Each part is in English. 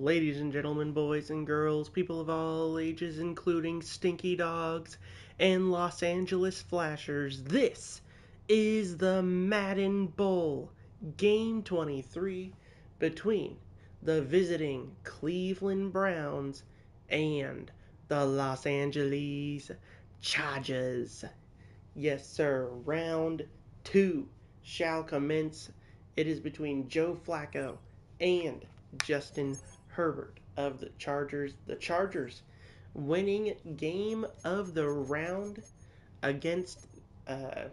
Ladies and gentlemen, boys and girls, people of all ages, including stinky dogs and Los Angeles Flashers, this is the Madden Bowl, Game 23, between the visiting Cleveland Browns and the Los Angeles Chargers. Yes, sir, round 2 shall commence. It is between Joe Flacco and Justin Herbert of the Chargers. The Chargers winning game of the round against uh,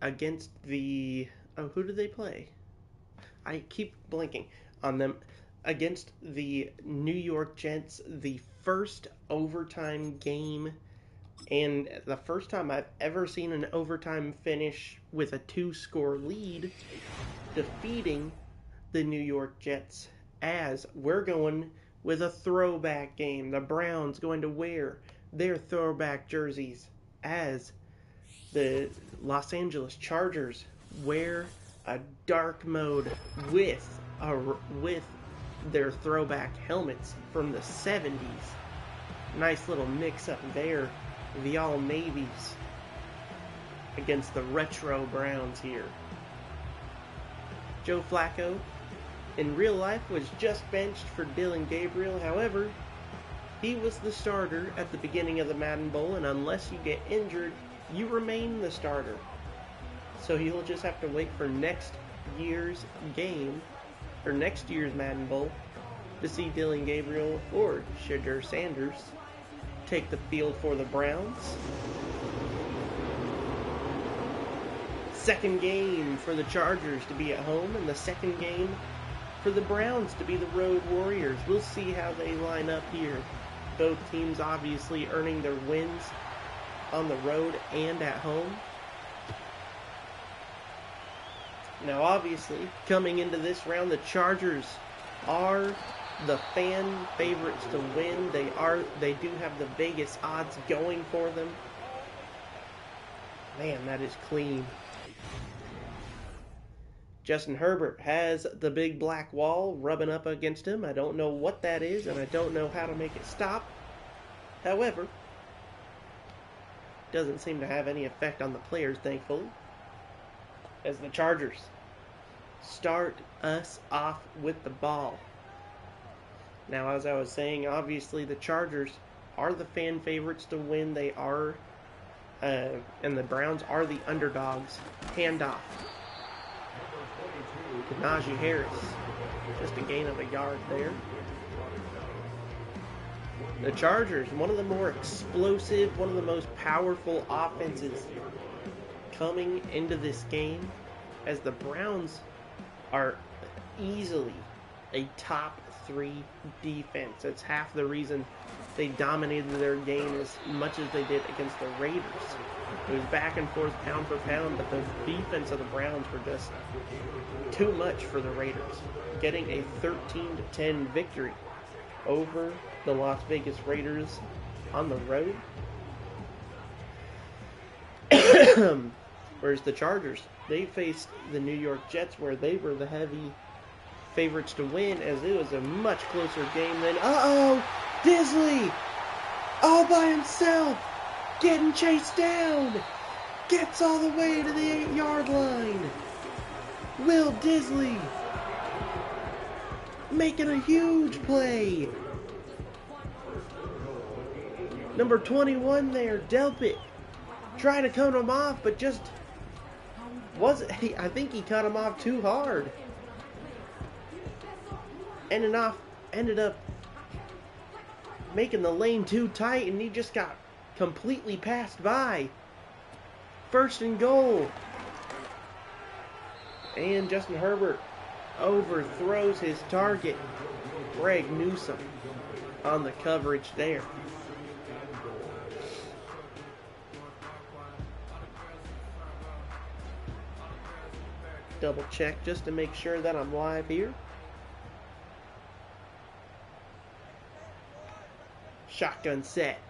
the who did they play? I keep blanking on them. Against the New York Jets, the first overtime game and the first time I've ever seen an overtime finish with a 2-score lead, defeating the New York Jets, as we're going with a throwback game. The Browns going to wear their throwback jerseys as the Los Angeles Chargers wear a dark mode with their throwback helmets from the 70s. Nice little mix up there. The all navies against the retro Browns here. Joe Flacco in real life was just benched for Dillon Gabriel. However, he was the starter at the beginning of the Madden Bowl, and unless you get injured, you remain the starter. So you'll just have to wait for next year's game, or next year's Madden Bowl, to see Dillon Gabriel or Shadur Sanders take the field for the Browns. Second game for the Chargers to be at home, and the second game for the Browns to be the road warriors. We'll see how they line up here. Both teams obviously earning their wins on the road and at home. Now obviously, coming into this round, the Chargers are the fan favorites to win. They do have the Vegas odds going for them. Man, that is clean. Justin Herbert has the big black wall rubbing up against him. I don't know what that is, and I don't know how to make it stop. However, doesn't seem to have any effect on the players, thankfully, as the Chargers start us off with the ball. Now, as I was saying, obviously the Chargers are the fan favorites to win. They are, and the Browns are the underdogs. Handoff to Najee Harris. Just a gain of a yard there. The Chargers, one of the more explosive, one of the most powerful offenses coming into this game, as the Browns are easily a top 3 defense. That's half the reason they dominated their game as much as they did against the Raiders. It was back and forth, pound for pound, but the defense of the Browns were just too much for the Raiders, getting a 13-10 victory over the Las Vegas Raiders on the road. Whereas the Chargers, they faced the New York Jets, where they were the heavy favorites to win, as it was a much closer game than, Disley, all by himself, getting chased down, gets all the way to the 8-yard line. Will Disley making a huge play. Number 21 there, Delpit, trying to cut him off, but just I think he cut him off too hard. Ended up making the lane too tight, and he just got completely passed by. First and goal. And Justin Herbert overthrows his target, Greg Newsome, on the coverage there. Double check just to make sure that I'm live here. Shotgun set.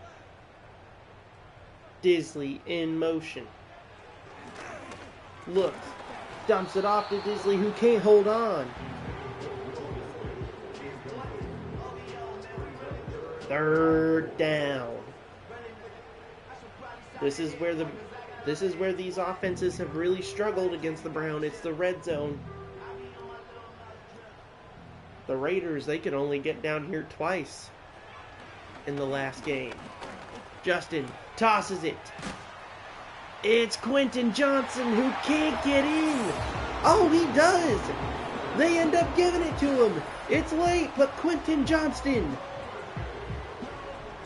Disley in motion. Looks. Dumps it off to Disley, who can't hold on. Third down. This is where these offenses have really struggled against the Browns. It's the red zone. The Raiders, they could only get down here twice in the last game. Justin tosses it. It's Quentin Johnson who can't get in. Oh, he does. They end up giving it to him. It's late, but Quentin Johnston,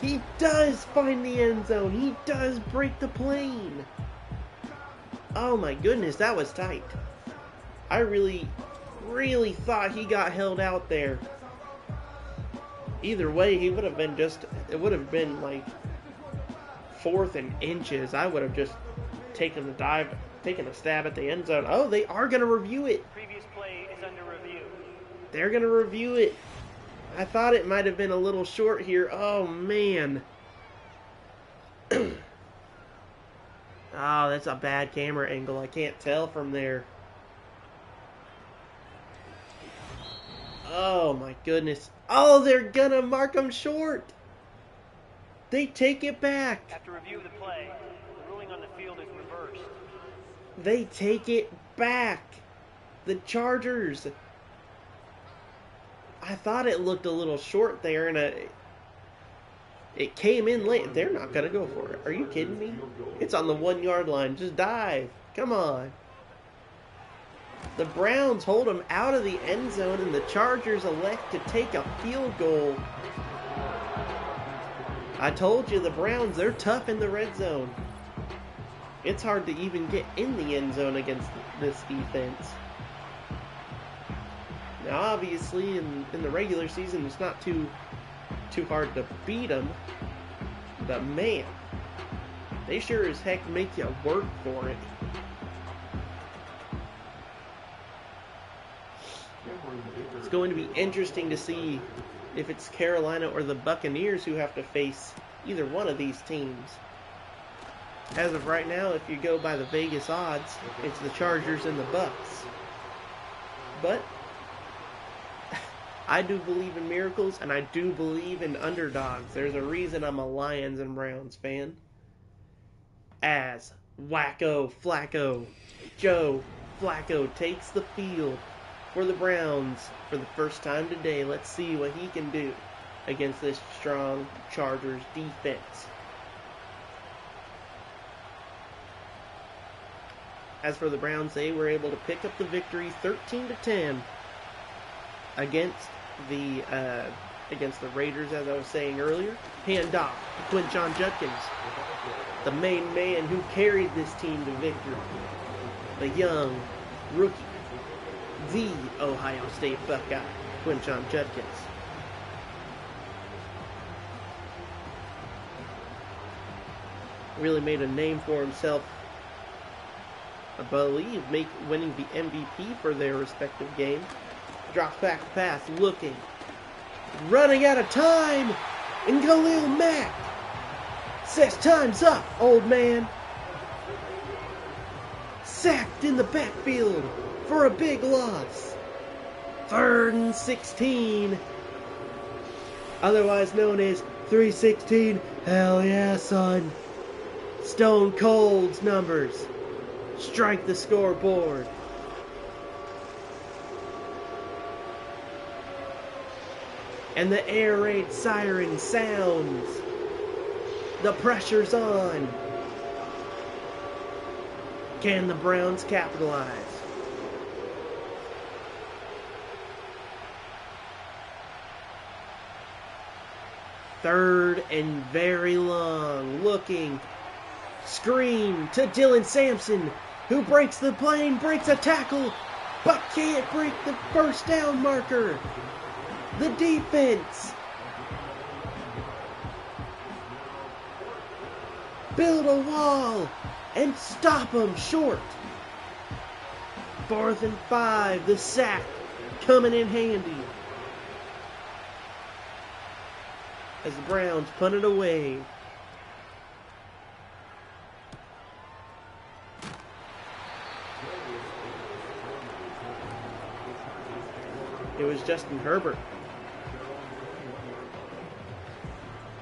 he does find the end zone. He does break the plane. Oh my goodness, that was tight. I really thought he got held out there. Either way, he would have been it would have been like 4th and inches. I would have just taken a stab at the end zone. Oh, they are going to review it. Previous play is under review. They're going to review it. I thought it might have been a little short here. Oh, man. Oh, that's a bad camera angle. I can't tell from there. Oh, my goodness. Oh, they're going to mark them short. They take it back. After review of the play, the ruling on the field is reversed. They take it back. The Chargers. I thought it looked a little short there, and it came in late. They're not going to go for it. Are you kidding me? It's on the 1-yard line. Just dive. Come on. The Browns hold them out of the end zone, and the Chargers elect to take a field goal. I told you, the Browns, they're tough in the red zone. It's hard to even get in the end zone against this defense. Now, obviously, in the regular season, it's not too hard to beat them. But, man, they sure as heck make you work for it. It's going to be interesting to see if it's Carolina or the Buccaneers who have to face either one of these teams. As of right now, if you go by the Vegas odds, it's the Chargers and the Bucs. But I do believe in miracles, and I do believe in underdogs. There's a reason I'm a Lions and Browns fan. As Wacko Flacco, Joe Flacco takes the field for the Browns for the first time today. Let's see what he can do against this strong Chargers defense. As for the Browns, they were able to pick up the victory 13-10 against the Raiders, as I was saying earlier. Hand off to Quinshon Judkins, the main man who carried this team to victory. The young rookie, the Ohio State Buckeye, Quinshon Judkins. Really made a name for himself, I believe, winning the MVP for their respective game. Drops back the pass, looking, running out of time, and Khalil Mack says, "Time's up, old man." Sacked in the backfield for a big loss. 3rd and 16, otherwise known as 316. Hell yeah, son. Stone Cold's numbers strike the scoreboard. And the air raid siren sounds. The pressure's on. Can the Browns capitalize? Third and very long. Looking. Screen to Dylan Sampson, who breaks the plane, breaks a tackle, but can't break the first down marker. The defense build a wall and stop them short. 4th and 5, the sack coming in handy as the Browns punt it away. It was Justin Herbert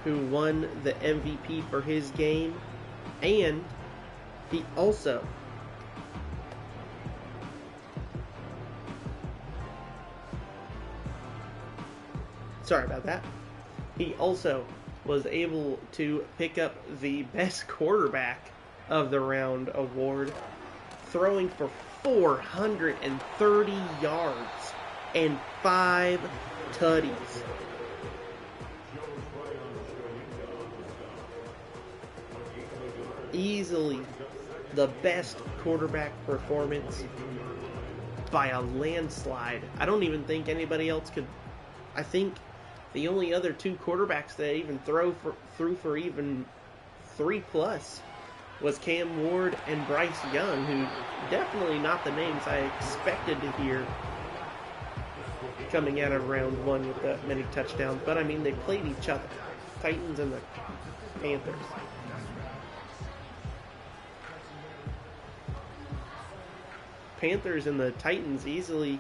who won the MVP for his game, and he also sorry about that. He also was able to pick up the best quarterback of the round award, throwing for 430 yards and 5 tutties. Easily the best quarterback performance by a landslide. I don't even think anybody else could. I think the only other 2 quarterbacks that even threw for even 3+ was Cam Ward and Bryce Young, who definitely not the names I expected to hear coming out of round 1 with that many touchdowns. But I mean, they played each other, Titans and the Panthers. Panthers and the Titans easily,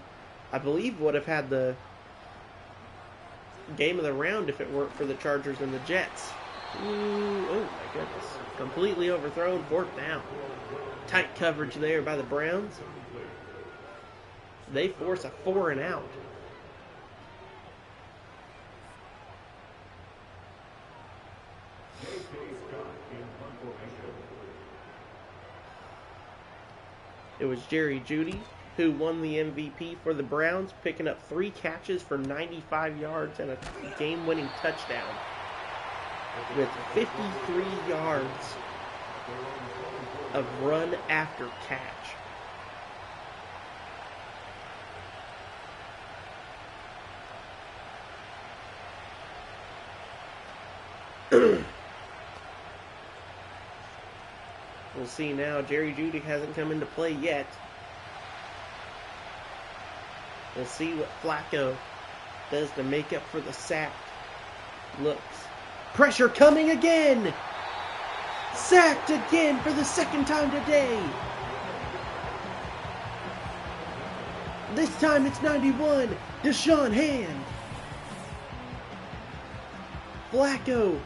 I believe, would have had the game of the round if it weren't for the Chargers and the Jets. Ooh, oh my goodness. Completely overthrown, 4th down. Tight coverage there by the Browns. They force a 4 and out. It was Jerry Jeudy who won the MVP for the Browns, picking up 3 catches for 95 yards and a game-winning touchdown with 53 yards of run after catch. We'll see now. Jerry Jeudy hasn't come into play yet. We'll see what Flacco does to make up for the sack. Looks. Pressure coming again! Sacked again for the 2nd time today! This time it's 91. Deshaun Hand. Flacco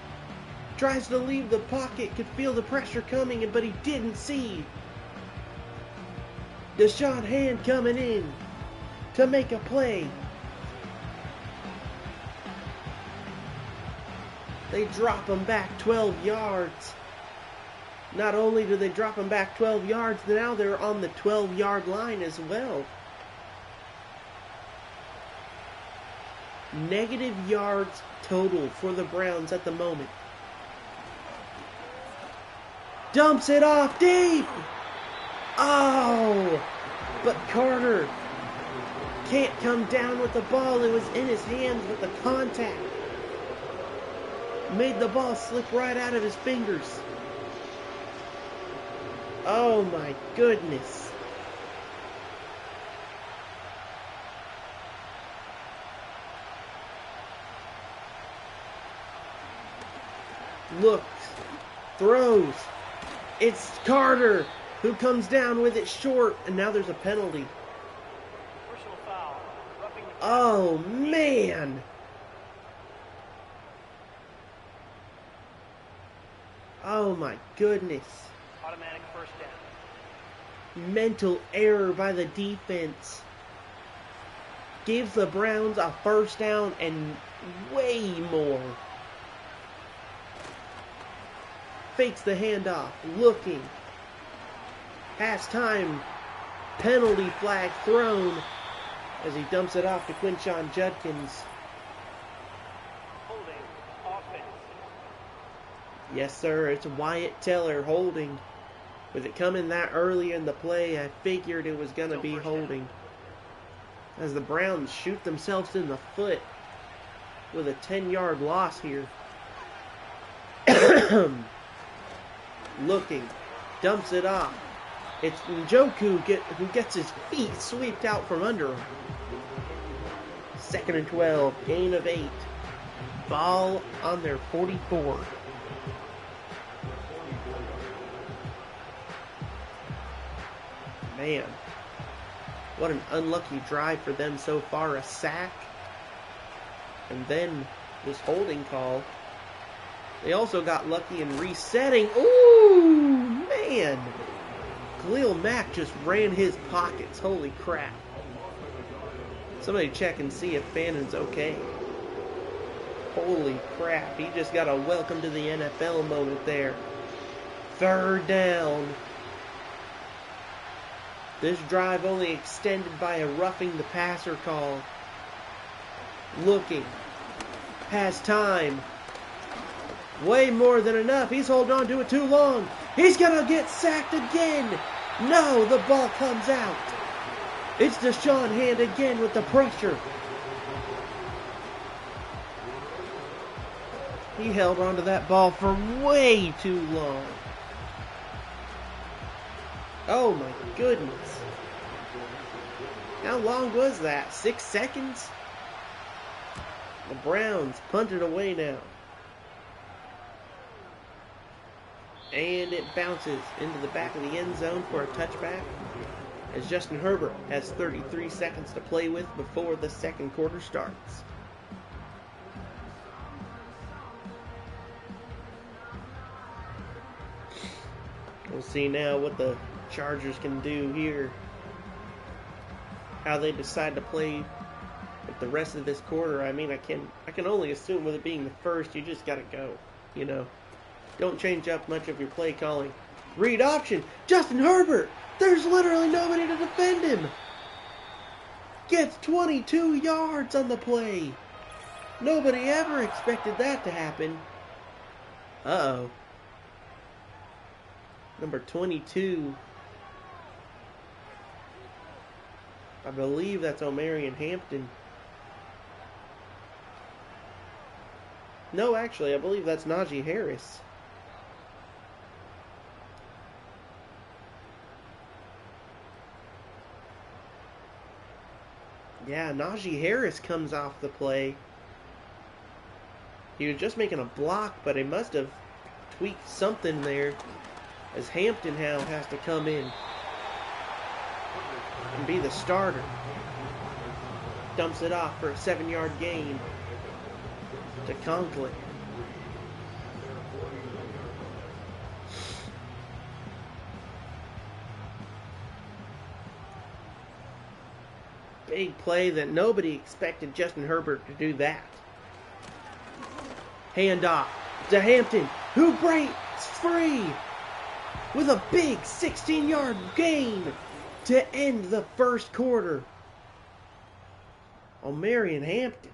tries to leave the pocket, could feel the pressure coming, but he didn't see. Deshaun Hand coming in to make a play. They drop him back 12 yards. Not only do they drop him back 12 yards, now they're on the 12-yard line as well. Negative yards total for the Browns at the moment. Dumps it off deep. Oh, but Carter can't come down with the ball. It was in his hands with the contact. Made the ball slip right out of his fingers. Oh my goodness. Looks, throws. It's Carter who comes down with it short, and now there's a penalty. Personal foul. Roughing the Oh man. Oh my goodness. automatic first down. Mental error by the defense. Gives the Browns a 1st down and way more. Fakes the handoff, looking. Has time. Penalty flag thrown as he dumps it off to Quinshon Judkins. Holding. Offense. Yes, sir, it's Wyatt Teller holding. With it coming that early in the play, I figured it was going to be holding. As the Browns shoot themselves in the foot with a 10-yard loss here. Looking, dumps it off. It's Njoku who gets his feet swept out from under him. 2nd and 12, gain of 8. Ball on their 44. Man, what an unlucky drive for them so far. A sack, and then this holding call. They also got lucky in resetting. Ooh, man. Khalil Mack just ran his pockets. Holy crap. Somebody check and see if Fannon's okay. Holy crap. He just got a welcome to the NFL moment there. Third down. This drive only extended by a roughing the passer call. Looking. Has time. Way more than enough. He's holding on to it too long. He's going to get sacked again. No, the ball comes out. It's Deshaun Hand again with the pressure. He held onto that ball for way too long. Oh my goodness. How long was that? 6 seconds? The Browns punted away now. And it bounces into the back of the end zone for a touchback, as Justin Herbert has 33 seconds to play with before the second quarter starts. We'll see now what the Chargers can do here. How they decide to play with the rest of this quarter. I mean, I can only assume with it being the first, you just gotta go, you know. Don't change up much of your play calling. Read option. Justin Herbert. There's literally nobody to defend him. Gets 22 yards on the play. Nobody ever expected that to happen. Uh-oh. Number 22. I believe that's Omarion Hampton. No, actually, I believe that's Najee Harris. Yeah, Najee Harris comes off the play. He was just making a block, but he must have tweaked something there, as Hampton now has to come in and be the starter. Dumps it off for a 7-yard gain to Conklin. Big play that nobody expected Justin Herbert to do that. Handoff to Hampton, who breaks free with a big 16-yard gain to end the first quarter. Omarion Hampton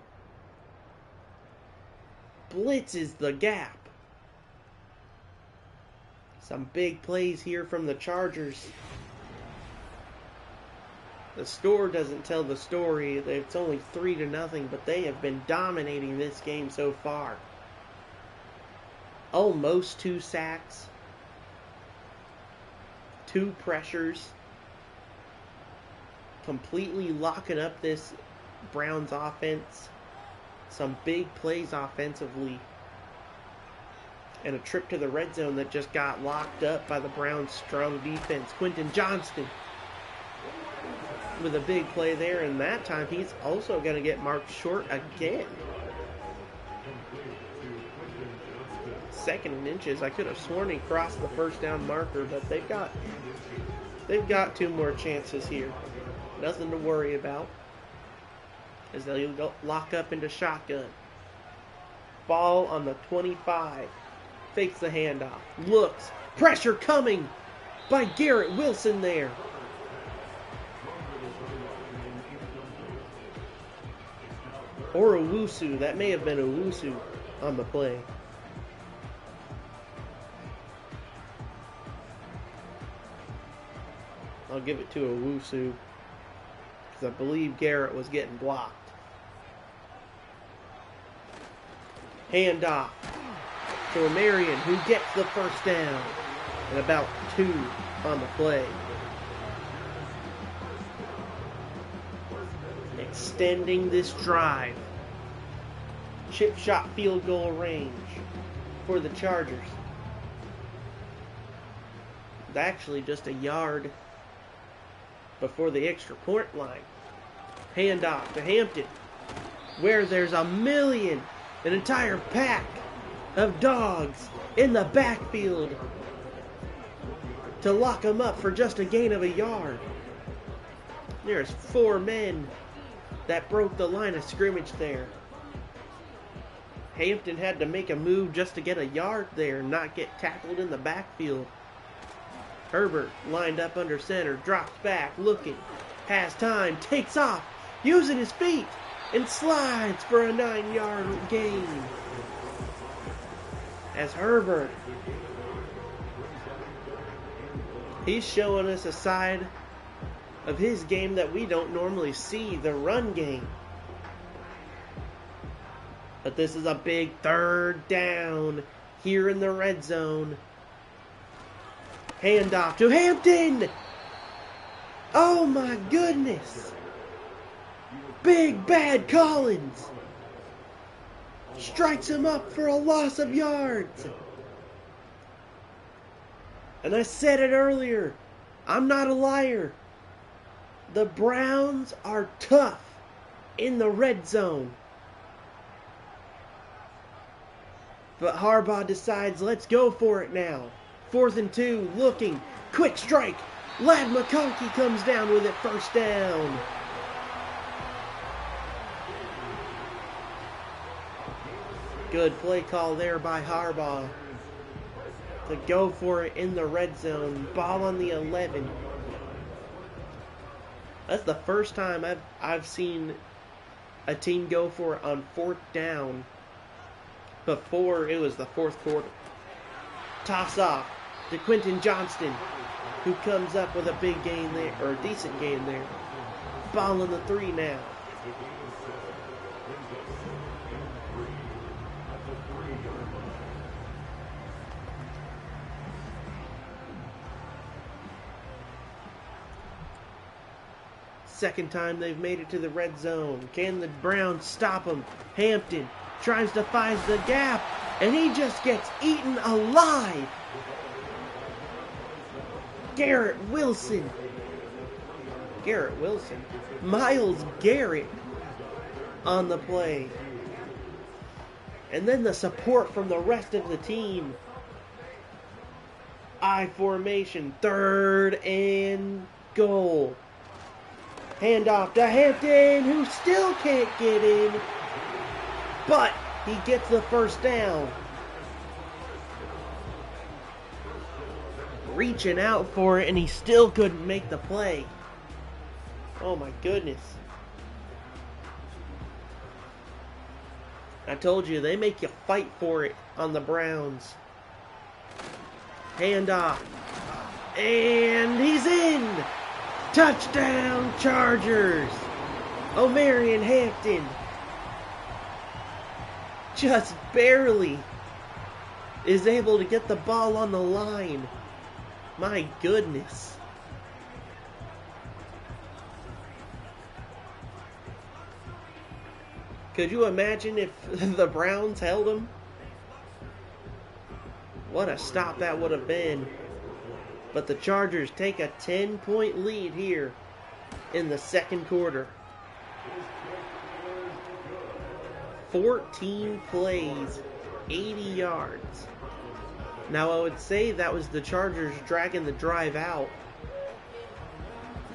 blitzes the gap. Some big plays here from the Chargers. The score doesn't tell the story. It's only 3-0, but they have been dominating this game so far. Almost 2 sacks. 2 pressures. Completely locking up this Browns offense. Some big plays offensively. And a trip to the red zone that just got locked up by the Browns' strong defense. Quentin Johnston with a big play there, and that time he's also going to get marked short again. 2nd and inches. I could have sworn he crossed the first down marker, but they've got 2 more chances here. Nothing to worry about, as they'll lock up into shotgun. Ball on the 25. Fakes the handoff. Looks. Pressure coming by Garrett Wilson there. Or Owusu. That may have been Owusu on the play. I'll give it to Owusu, because I believe Garrett was getting blocked. Handoff to Omarion, who gets the first down. And about 2 on the play. Extending this drive. Chip shot field goal range for the Chargers. It's actually just a yard before the extra point line. Handoff to Hampton, where there's an entire pack of dogs in the backfield to lock him up for just a gain of a yard. There's 4 men that broke the line of scrimmage there. Hampton had to make a move just to get a yard there and not get tackled in the backfield. Herbert lined up under center, drops back, looking, has time, takes off, using his feet, and slides for a 9-yard gain. As Herbert, he's showing us a side of his game that we don't normally see, the run game. But this is a big 3rd down here in the red zone. Handoff to Hampton. Oh my goodness. Big bad Collins strikes him up for a loss of yards. And I said it earlier, I'm not a liar. The Browns are tough in the red zone. But Harbaugh decides, let's go for it now. 4th and 2, looking, quick strike. Ladd McConkey comes down with it, 1st down. Good play call there by Harbaugh to go for it in the red zone. Ball on the 11. That's the first time I've seen a team go for it on 4th down. Before it was the 4th quarter. Toss off to Quentin Johnston, who comes up with a big gain there, or a decent gain there. Ball on the 3 now. Second time they've made it to the red zone. Can the Browns stop them? Hampton tries to find the gap, and he just gets eaten alive. Garrett Wilson. Myles Garrett on the play. And then the support from the rest of the team. I formation, 3rd and goal. Handoff to Hampton, who still can't get in. But he gets the 1st down. Reaching out for it, and he still couldn't make the play. Oh my goodness. I told you, they make you fight for it on the Browns. Handoff. And he's in. Touchdown Chargers. O'Marion Hampton. Just barely is able to get the ball on the line. My goodness. Could you imagine if the Browns held him? What a stop that would have been. But the Chargers take a 10-point lead here in the 2nd quarter. 14 plays, 80 yards. Now, I would say that was the Chargers dragging the drive out.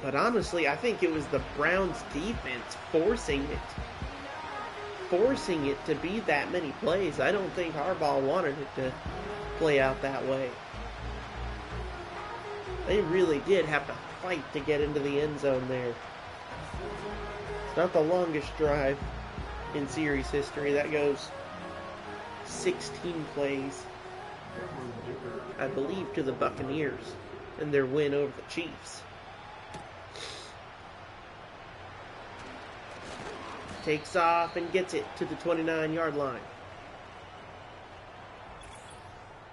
But honestly, I think it was the Browns' defense forcing it to be that many plays. I don't think Harbaugh wanted it to play out that way. They really did have to fight to get into the end zone there. It's not the longest drive in series history. That goes 16 plays, I believe, to the Buccaneers in their win over the Chiefs. Takes off and gets it to the 29-yard line.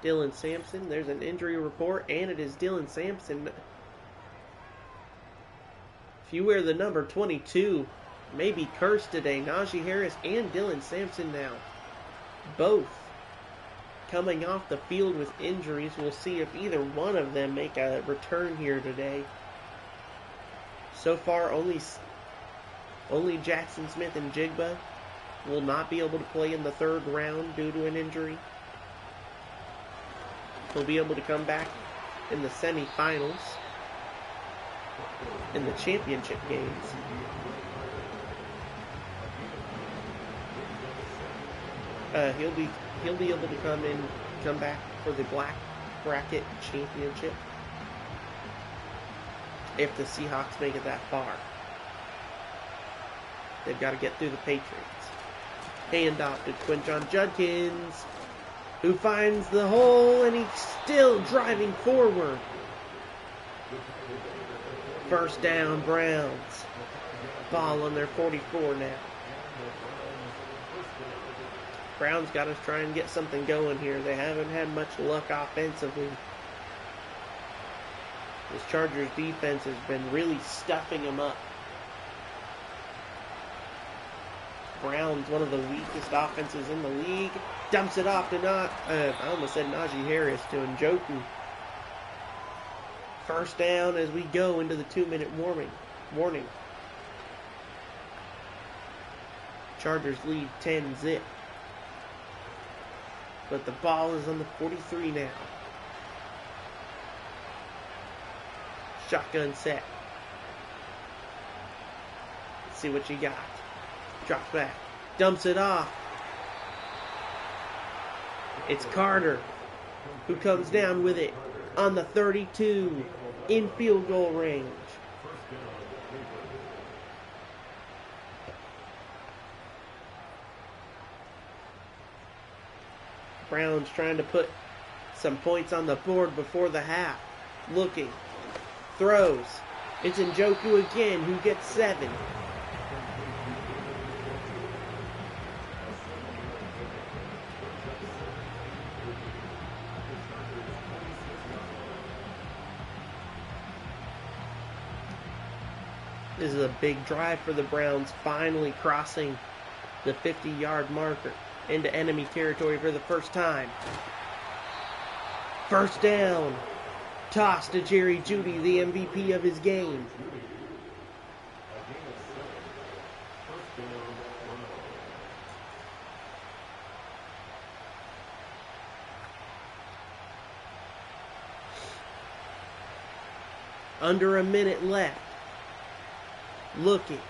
Dylan Sampson, there's an injury report, and it is Dylan Sampson. If you wear the number 22, may be cursed today. Najee Harris and Dylan Sampson now, both coming off the field with injuries. We'll see if either one of them make a return here today. So far, only Jackson Smith and Jigba will not be able to play in the 3rd round due to an injury. He'll be able to come back in the semifinals, in the championship games. He'll be able to come back for the Black Bracket Championship if the Seahawks make it that far. They've got to get through the Patriots. Handoff to Quinton Judkins, who finds the hole, and he's still driving forward. First down, Browns. Ball on their 44 now. Browns got to try and get something going here. They haven't had much luck offensively. This Chargers defense has been really stuffing them up. Browns, one of the weakest offenses in the league, dumps it off to I almost said Najee Harris, to Njoku. First down as we go into the 2-minute warning. Chargers lead 10-zip. But the ball is on the 43 now. Shotgun set. Let's see what you got. Drops back. Dumps it off. It's Carter who comes down with it on the 32 in field goal range. Browns trying to put some points on the board before the half. Looking. Throws. It's Njoku again, who gets 7. This is a big drive for the Browns, finally crossing the 50-yard marker into enemy territory for the first time. First down. Toss to Jerry Jeudy, the MVP of his game. Under a minute left. Looking.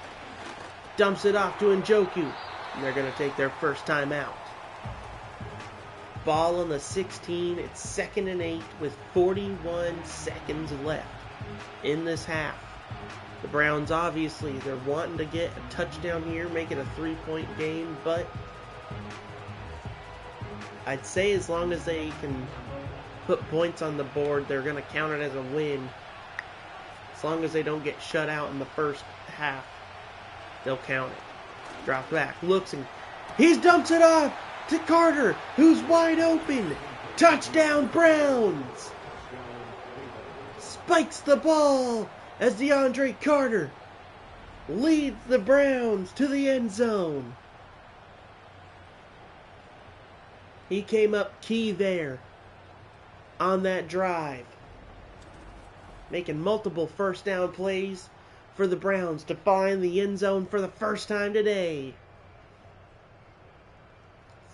Dumps it off to Njoku. And they're going to take their first time out. Ball on the 16. It's 2nd and 8 with 41 seconds left in this half. The Browns, obviously, they're wanting to get a touchdown here, make it a 3-point game, but I'd say as long as they can put points on the board, they're going to count it as a win. As long as they don't get shut out in the first half, they'll count it. Drop back, looks, and he dumps it off to Carter, who's wide open. Touchdown, Browns! Spikes the ball as DeAndre Carter leads the Browns to the end zone. He came up key there on that drive, making multiple first down plays for the Browns to find the end zone for the first time today.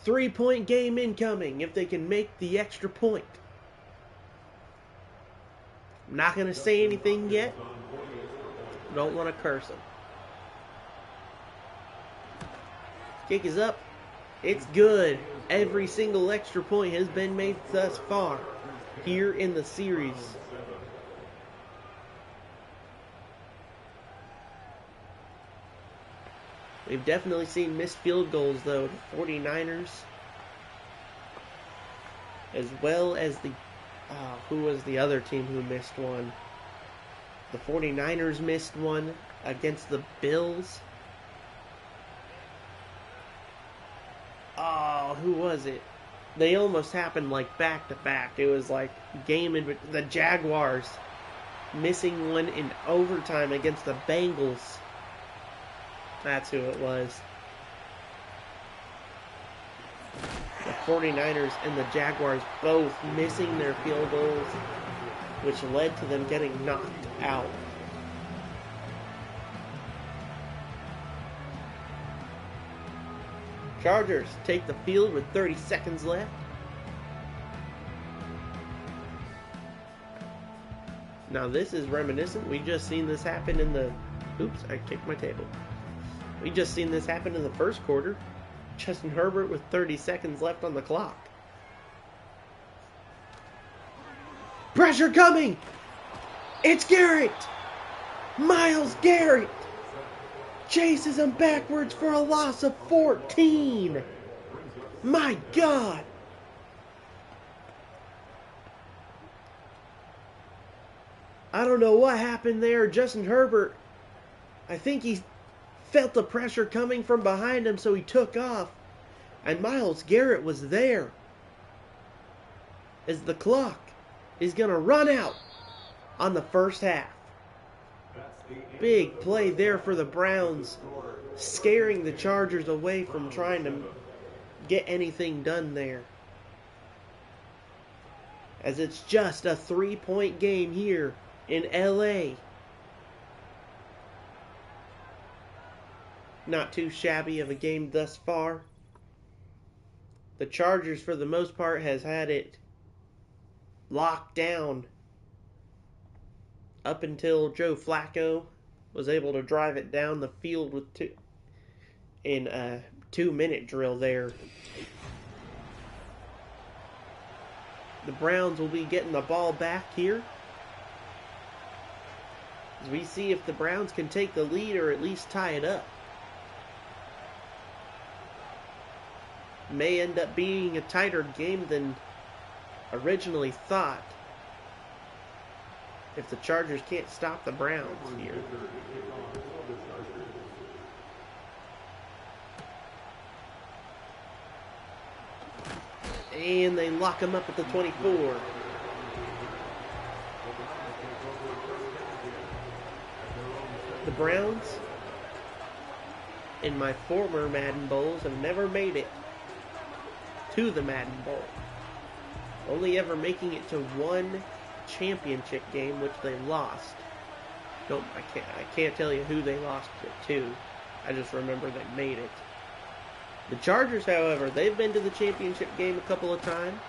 3-point game incoming if they can make the extra point. I'm not going to say anything yet. Don't want to curse them. Kick is up. It's good. Every single extra point has been made thus far here in the series. We've definitely seen missed field goals, though. The 49ers, as well as the... who was the other team who missed one? The 49ers missed one against the Bills. Oh, who was it? They almost happened like back to back. It was like the Jaguars missing one in overtime against the Bengals. That's who it was. The 49ers and the Jaguars both missing their field goals, which led to them getting knocked out. Chargers take the field with 30 seconds left. Now this is reminiscent. We just seen this happen in the... Oops, I kicked my table. We just seen this happen in the first quarter. Justin Herbert with 30 seconds left on the clock. Pressure coming! It's Garrett! Myles Garrett! Chases him backwards for a loss of 14! My God! I don't know what happened there. Justin Herbert, I think he felt the pressure coming from behind him, so he took off. And Myles Garrett was there. As the clock is going to run out on the first half. Big play there for the Browns, scaring the Chargers away from trying to get anything done there. As it's just a 3-point game here in LA. Not too shabby of a game thus far. The Chargers, for the most part, has had it locked down up until Joe Flacco was able to drive it down the field with in a 2-minute drill there. The Browns will be getting the ball back here, as we see if the Browns can take the lead or at least tie it up. May end up being a tighter game than originally thought if the Chargers can't stop the Browns here. And they lock him up at the 24. The Browns, in my former Madden Bowls, have never made it to the Madden Bowl. Only ever making it to one championship game, which they lost. Nope, I can't tell you who they lost it to. I just remember they made it. The Chargers, however, they've been to the championship game a couple of times,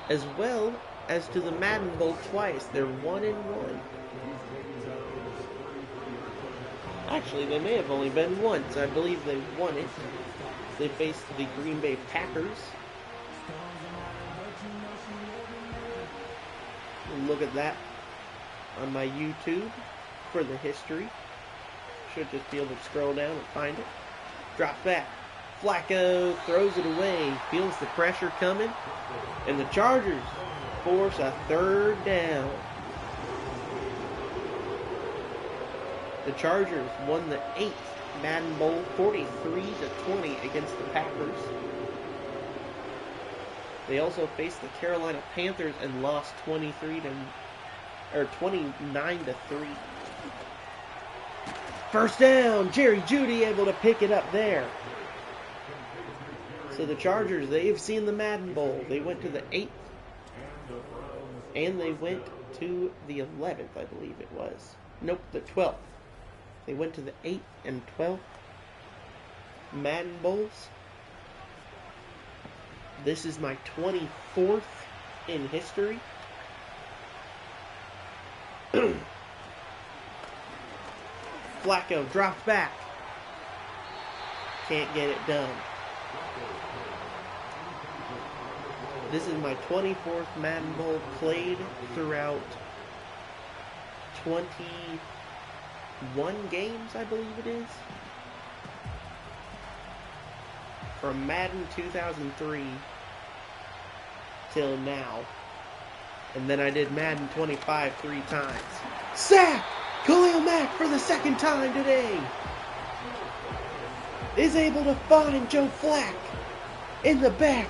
as well as to the Madden Bowl twice. They're 1-1. Actually, they may have only been once. I believe they won it. They faced the Green Bay Packers. Look at that on my YouTube for the history. Should just be able to scroll down and find it. Drop back. Flacco throws it away. Feels the pressure coming. And the Chargers force a third down. The Chargers won the 8th Madden Bowl 43-20 against the Packers. They also faced the Carolina Panthers and lost 29-3. First down, Jerry Jeudy able to pick it up there. So the Chargers, they've seen the Madden Bowl. They went to the 8th and they went to the 11th, I believe it was. Nope, the 12th. They went to the 8th and 12th Madden Bowls. This is my 24th in history. Flacco drops back. Can't get it done. This is my 24th Madden Bowl, played throughout 21 games, I believe it is. From Madden 2003 till now. And then I did Madden 25 3 times. Sack! Khalil Mack for the second time today is able to find Joe Flacco in the back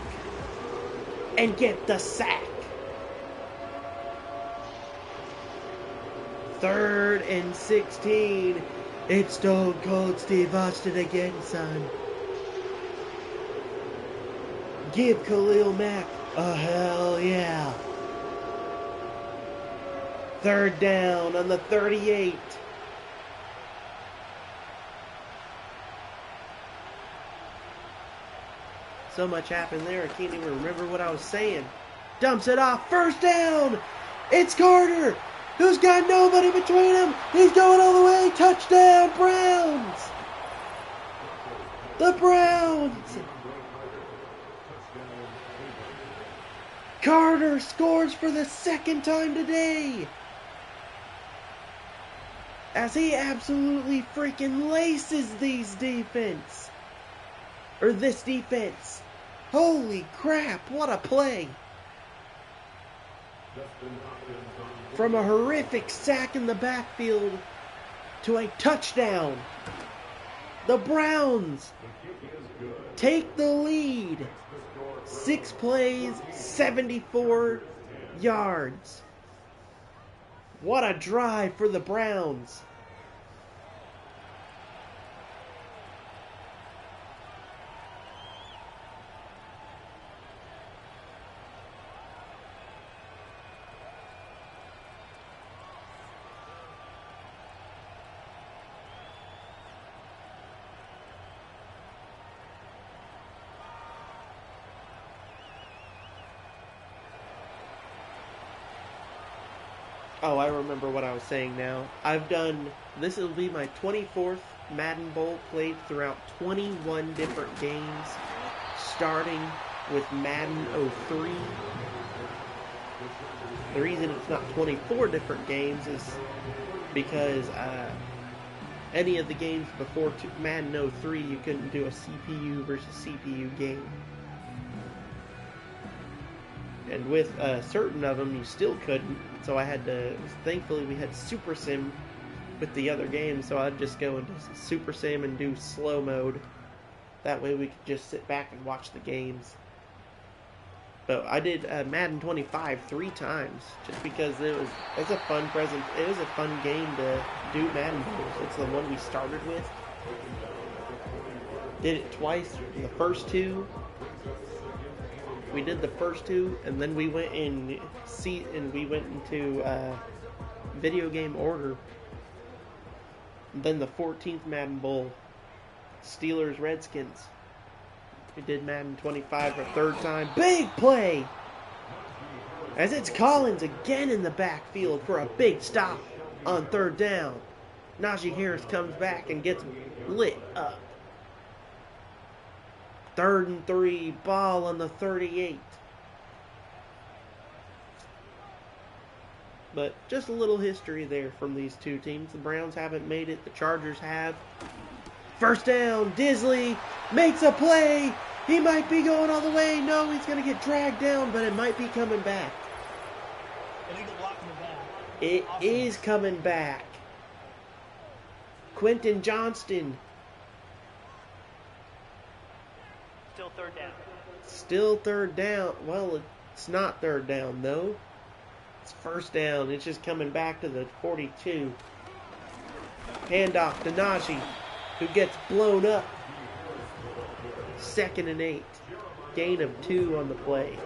and get the sack. 3rd and 16. It's Stone Cold Steve Austin again, son. Give Khalil Mack a hell yeah. 3rd down on the 38. So much happened there, I can't even remember what I was saying. Dumps it off. 1st down. It's Carter. Who's got nobody between him? He's going all the way. Touchdown, Browns! The Browns! Carter scores for the second time today, as he absolutely freaking laces this defense. Holy crap, what a play. From a horrific sack in the backfield to a touchdown. The Browns take the lead. 6 plays, 74 yards. What a drive for the Browns. Oh, I remember what I was saying now. This will be my 24th Madden Bowl, played throughout 21 different games, starting with Madden 03. The reason it's not 24 different games is because any of the games before Madden 03, you couldn't do a CPU versus CPU game. And with certain of them, you still couldn't. So thankfully we had Super Sim with the other games, so I'd just go into Super Sim and do slow mode. That way we could just sit back and watch the games. But I did Madden 25 3 times, just because it was a fun game to do Madden Bowls. It's the one we started with. Did it twice. The first two. We did the first two, and then we went into video game order. And then the 14th Madden Bowl, Steelers Redskins. We did Madden 25 for a third time. Big play! As it's Collins again in the backfield for a big stop on third down. Najee Harris comes back and gets lit up. 3rd and 3, ball on the 38. But just a little history there from these two teams. The Browns haven't made it. The Chargers have. First down, Disley makes a play. He might be going all the way. No, he's going to get dragged down, but it might be coming back. Illegal block in the back. It is coming back. Quentin Johnston. Still third down. Still third down. Well, it's not third down, though. It's first down. It's just coming back to the 42. Handoff to Najee, who gets blown up. 2nd and 8. Gain of 2 on the play.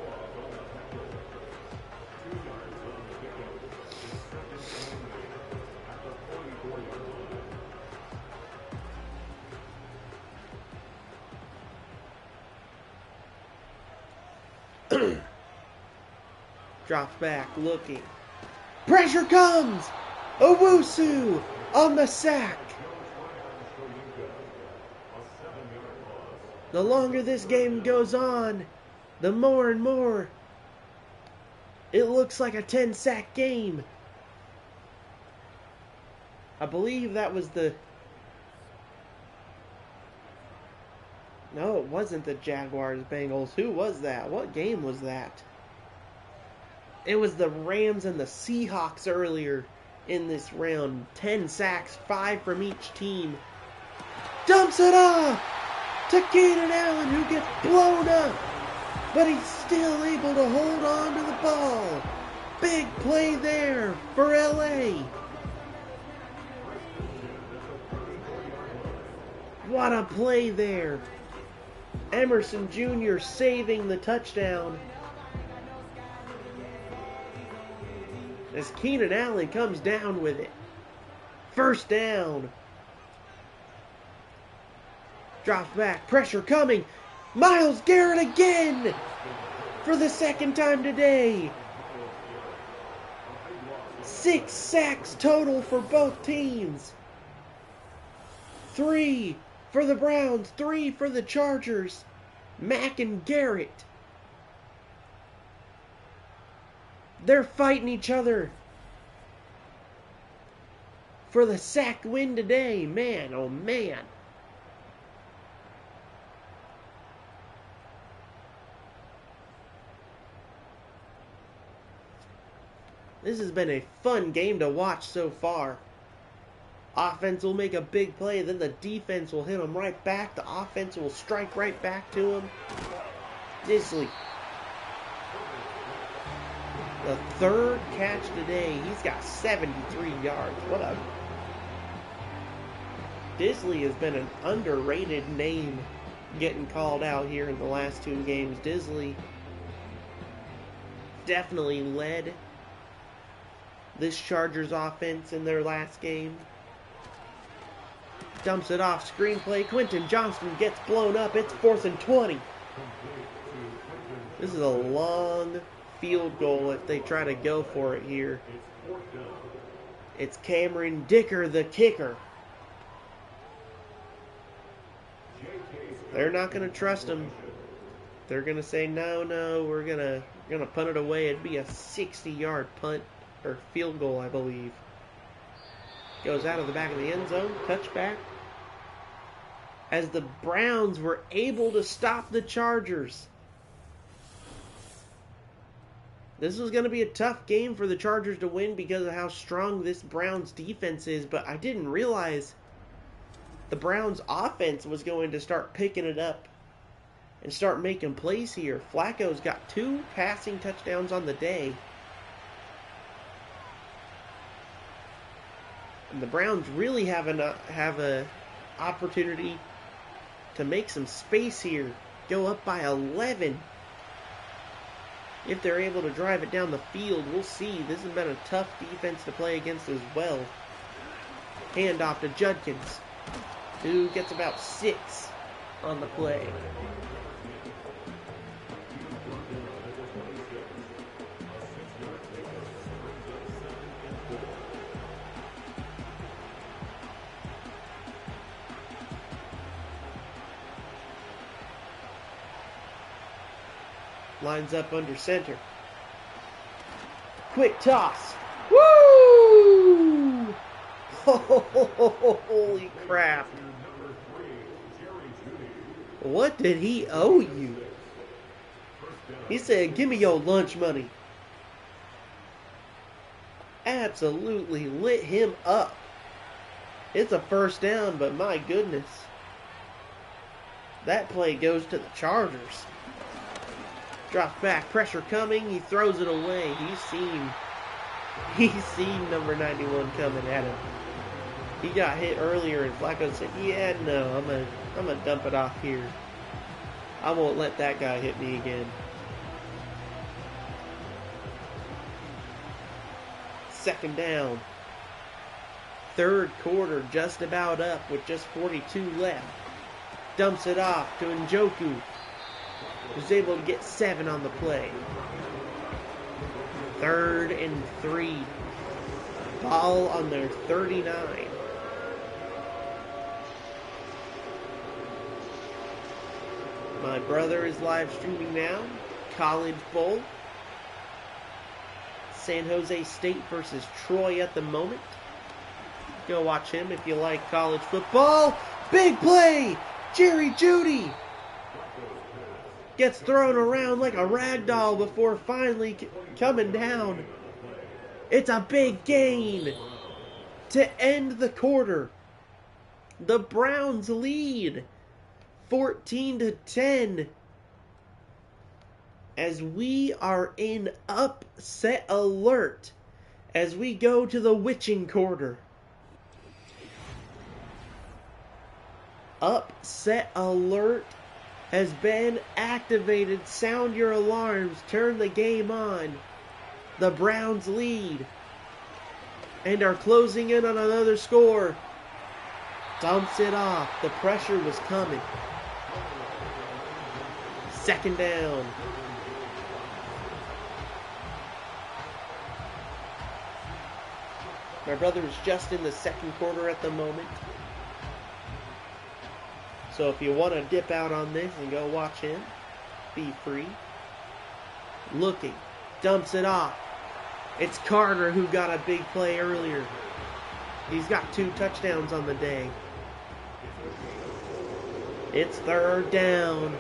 Drops back, looking. Pressure comes! Owusu on the sack. The longer this game goes on, the more and more it looks like a 10-sack game. I believe that was No, it wasn't the Jaguars-Bengals. Who was that? What game was that? It was the Rams and the Seahawks earlier in this round. 10 sacks, 5 from each team. Dumps it off to Keenan Allen, who gets blown up. But he's still able to hold on to the ball. Big play there for LA. What a play there. Emerson Jr. saving the touchdown. As Keenan Allen comes down with it. First down. Drops back. Pressure coming. Myles Garrett again. For the second time today. 6 sacks total for both teams. 3 for the Browns, 3 for the Chargers. Mack and Garrett. They're fighting each other for the sack win today. Man, oh man. This has been a fun game to watch so far. Offense will make a big play, then the defense will hit them right back. The offense will strike right back to them. Disley. The third catch today. He's got 73 yards. What a... Disley has been an underrated name getting called out here in the last 2 games. Disley definitely led this Chargers offense in their last game. Dumps it off, screenplay. Quentin Johnston gets blown up. It's 4th and 20. This is a long field goal if they try to go for it here. It's Cameron Dicker, the kicker. They're not going to trust him. They're going to say, no, we're going to punt it away. It'd be a 60-yard punt or field goal, I believe. Goes out of the back of the end zone. Touchback. As the Browns were able to stop the Chargers. This was going to be a tough game for the Chargers to win because of how strong this Browns defense is, but I didn't realize the Browns offense was going to start picking it up and start making plays here. Flacco's got 2 passing touchdowns on the day. And the Browns really have a opportunity to make some space here. Go up by 11. If they're able to drive it down the field, we'll see. This has been a tough defense to play against as well. Handoff to Judkins, who gets about 6 on the play. Lines up under center. Quick toss. Woo! Holy crap. What did he owe you? He said, give me your lunch money. Absolutely lit him up. It's a first down, but my goodness. That play goes to the Chargers. Drops back, pressure coming, he throws it away. He's seen number 91 coming at him. He got hit earlier and Flacco said, yeah, no, I'm gonna dump it off here. I won't let that guy hit me again. Second down. Third quarter just about up with just 42 left. Dumps it off to Njoku, who's able to get 7 on the play. 3rd and 3. Ball on their 39. My brother is live streaming now. College Bowl. San Jose State versus Troy at the moment. Go watch him if you like college football. Big play! Jerry Jeudy gets thrown around like a rag doll before finally coming down. It's a big gain to end the quarter. The Browns lead 14-10 as we are in upset alert as we go to the witching quarter. Upset alert has been activated. Sound your alarms. Turn the game on. The Browns lead and are closing in on another score. Dumps it off. The pressure was coming. Second down. My brother is just in the second quarter at the moment. So if you want to dip out on this and go watch him, be free. Looking, dumps it off. It's Carter who got a big play earlier. He's got 2 touchdowns on the day. It's third down.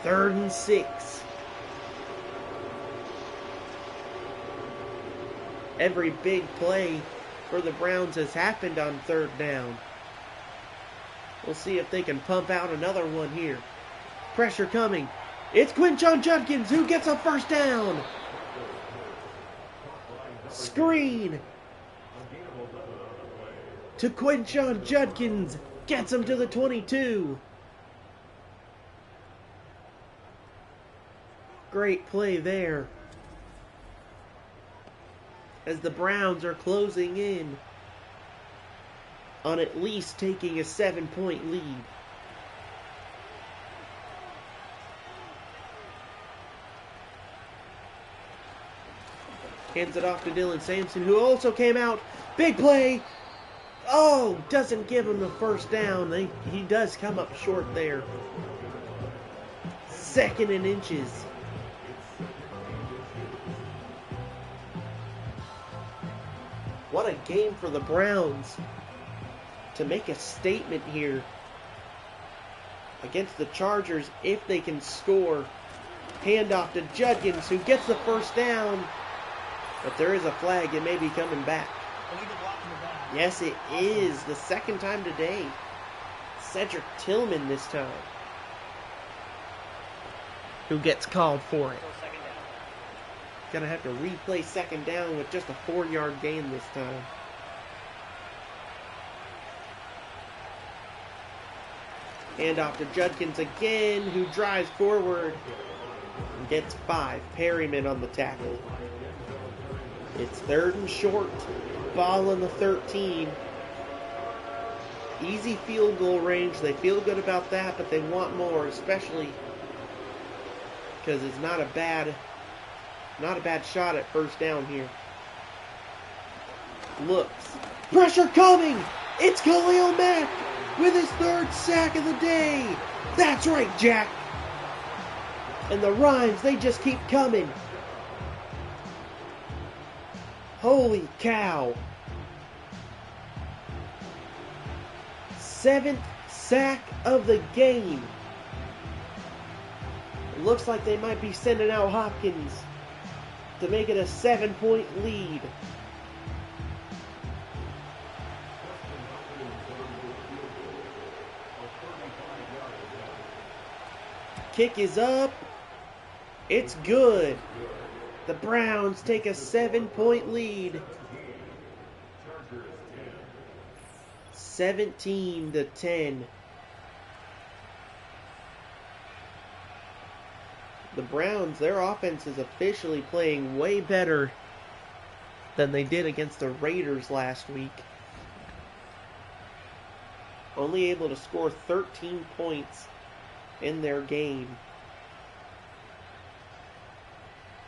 3rd and 6. Every big play for the Browns has happened on 3rd down. We'll see if they can pump out another one here. Pressure coming. It's Quinshon Judkins who gets a first down. Screen to Quinshon Judkins. Gets him to the 22. Great play there. As the Browns are closing in on at least taking a 7-point lead. Hands it off to Dylan Sampson, who also came out. Big play. Oh, doesn't give him the first down. He does come up short there. 2nd and inches. What a game for the Browns to make a statement here against the Chargers if they can score. Handoff to Judkins, who gets the first down. But there is a flag. It may be coming back. Yes, it is. The 2nd time today. Cedric Tillman this time, who gets called for it. Gonna have to replay 2nd down with just a 4-yard gain this time. Handoff to Judkins again, who drives forward and gets 5. Perryman on the tackle. It's 3rd and short. Ball on the 13. Easy field goal range. They feel good about that, but they want more, especially because it's not a bad shot at first down here. Looks. Pressure coming! It's Khalil Mack with his 3rd sack of the day. That's right, Jack. And the rhymes, they just keep coming. Holy cow. 7th sack of the game. It looks like they might be sending out Hopkins to make it a 7-point lead. Kick is up. It's good. The Browns take a 7-point lead. 17-10. The Browns, their offense is officially playing way better than they did against the Raiders last week. Only able to score 13 points in their game.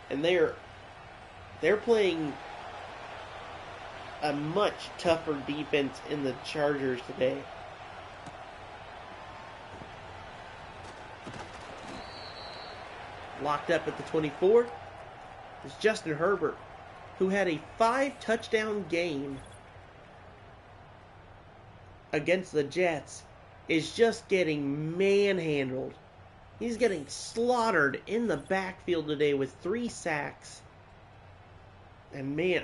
And they're playing a much tougher defense in the Chargers today. Locked up at the 24 is Justin Herbert, who had a 5-touchdown game against the Jets, is just getting manhandled. He's getting slaughtered in the backfield today with 3 sacks. And man,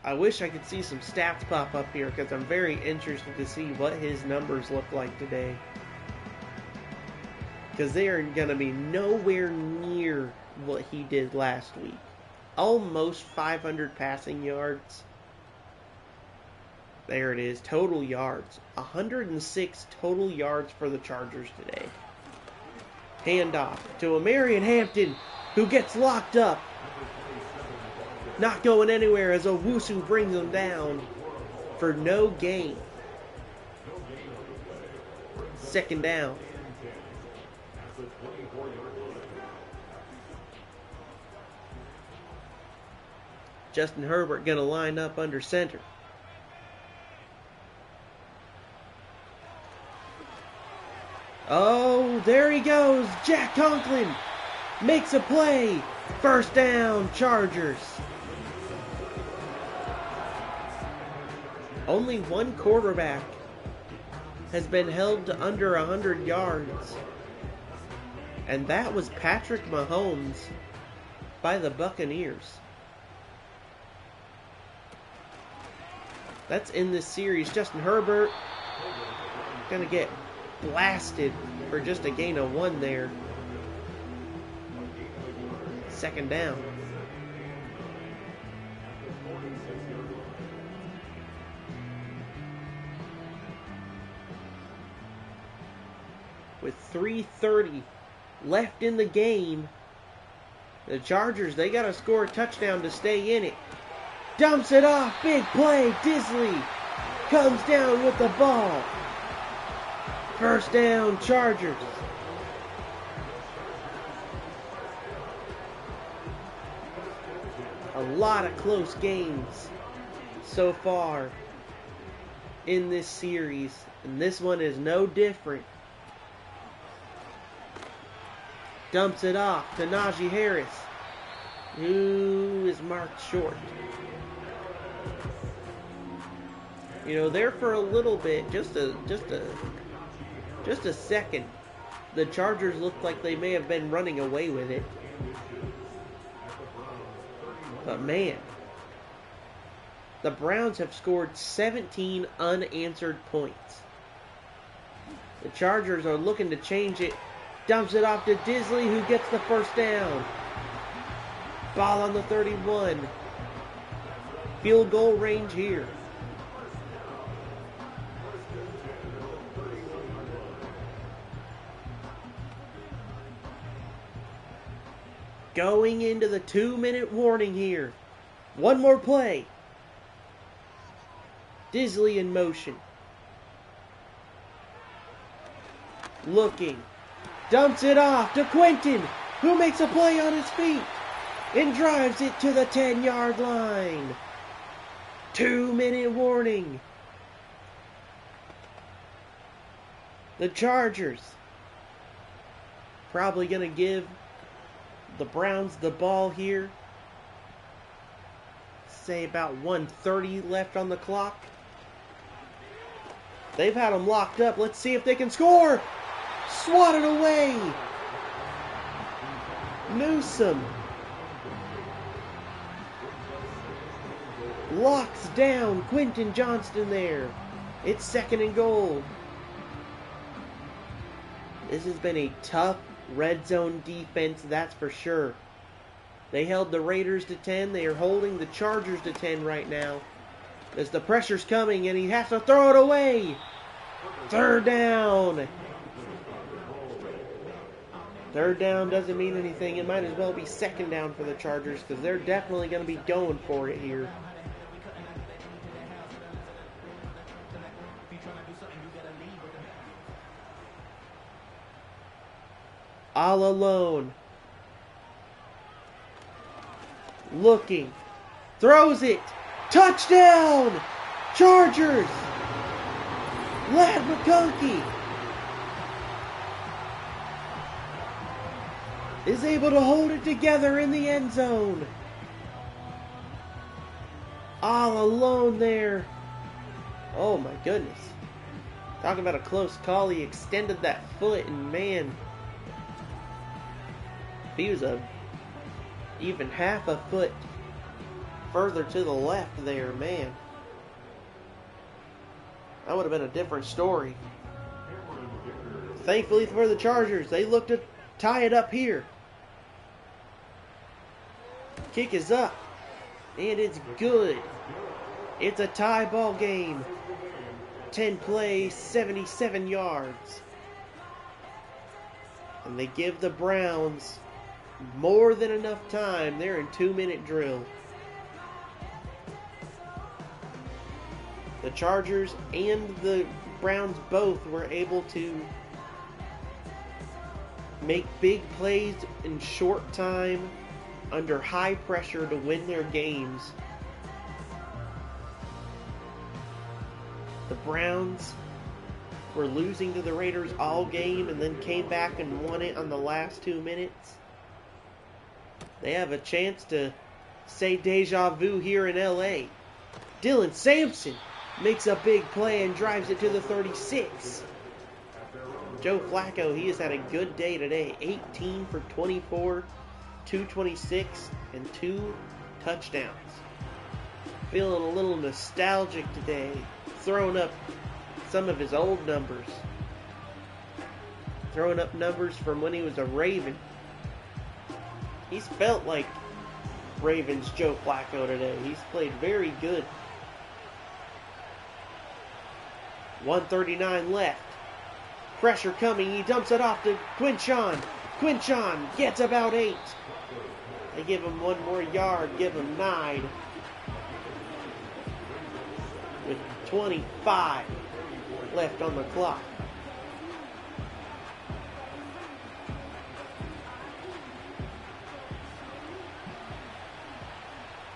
I wish I could see some stats pop up here because I'm very interested to see what his numbers look like today. Because they are going to be nowhere near what he did last week. Almost 500 passing yards. There it is, total yards. 106 total yards for the Chargers today. Handoff to Amarian Hampton, who gets locked up. Not going anywhere as Owusu brings him down for no gain. 2nd down. Justin Herbert going to line up under center. Oh, there he goes. Jack Conklin makes a play. First down, Chargers. Only one quarterback has been held to under 100 yards. And that was Patrick Mahomes by the Buccaneers. That's in this series. Justin Herbert gonna get blasted for just a gain of 1 there. Second down. With 3:30 left in the game, the Chargers, they got to score a touchdown to stay in it. Dumps it off, big play. Disley comes down with the ball. First down, Chargers. A lot of close games so far in this series, and this one is no different. Dumps it off to Najee Harris, who is marked short. You know, there for a little bit, just a second, the Chargers looked like they may have been running away with it. But man, the Browns have scored 17 unanswered points. The Chargers are looking to change it. Dumps it off to Disley, who gets the first down. Ball on the 31. Field goal range here. Going into the 2-minute warning here. One more play. Disley in motion. Looking. Dumps it off to Quentin, who makes a play on his feet and drives it to the 10-yard line. 2-minute warning. The Chargers probably going to give the Browns the ball here. Say about 1:30 left on the clock. They've had them locked up. Let's see if they can score. Swatted away. Newsome locks down Quentin Johnston there. It's 2nd and goal. This has been a tough red zone defense, that's for sure. They held the Raiders to 10. They are holding the Chargers to 10 right now. As the pressure's coming and he has to throw it away. 3rd down. 3rd down doesn't mean anything. It might as well be 2nd down for the Chargers because they're definitely going to be going for it here. All alone. Looking. Throws it. Touchdown! Chargers! Ladd McConkey is able to hold it together in the end zone. All alone there. Oh my goodness. Talking about a close call. He extended that foot and man, if he was even half a foot further to the left there, man, that would have been a different story. Thankfully for the Chargers, they look to tie it up here. Kick is up, and it's good. It's a tie ball game. 10 plays, 77 yards. And they give the Browns more than enough time. They're in 2-minute drill. The Chargers and the Browns both were able to make big plays in short time under high pressure to win their games. The Browns were losing to the Raiders all game and then came back and won it on the last 2 minutes. They have a chance to say deja vu here in LA. Dylan Sampson makes a big play and drives it to the 36. Joe Flacco, he has had a good day today. 18 for 24, 226, and 2 touchdowns. Feeling a little nostalgic today. Throwing up some of his old numbers. Throwing up numbers from when he was a Raven. He's felt like Ravens Joe Flacco today. He's played very good. 1:39 left. Pressure coming. He dumps it off to Quinchon. Quinchon gets about 8. They give him 1 more yard. Give him 9. With 25 left on the clock.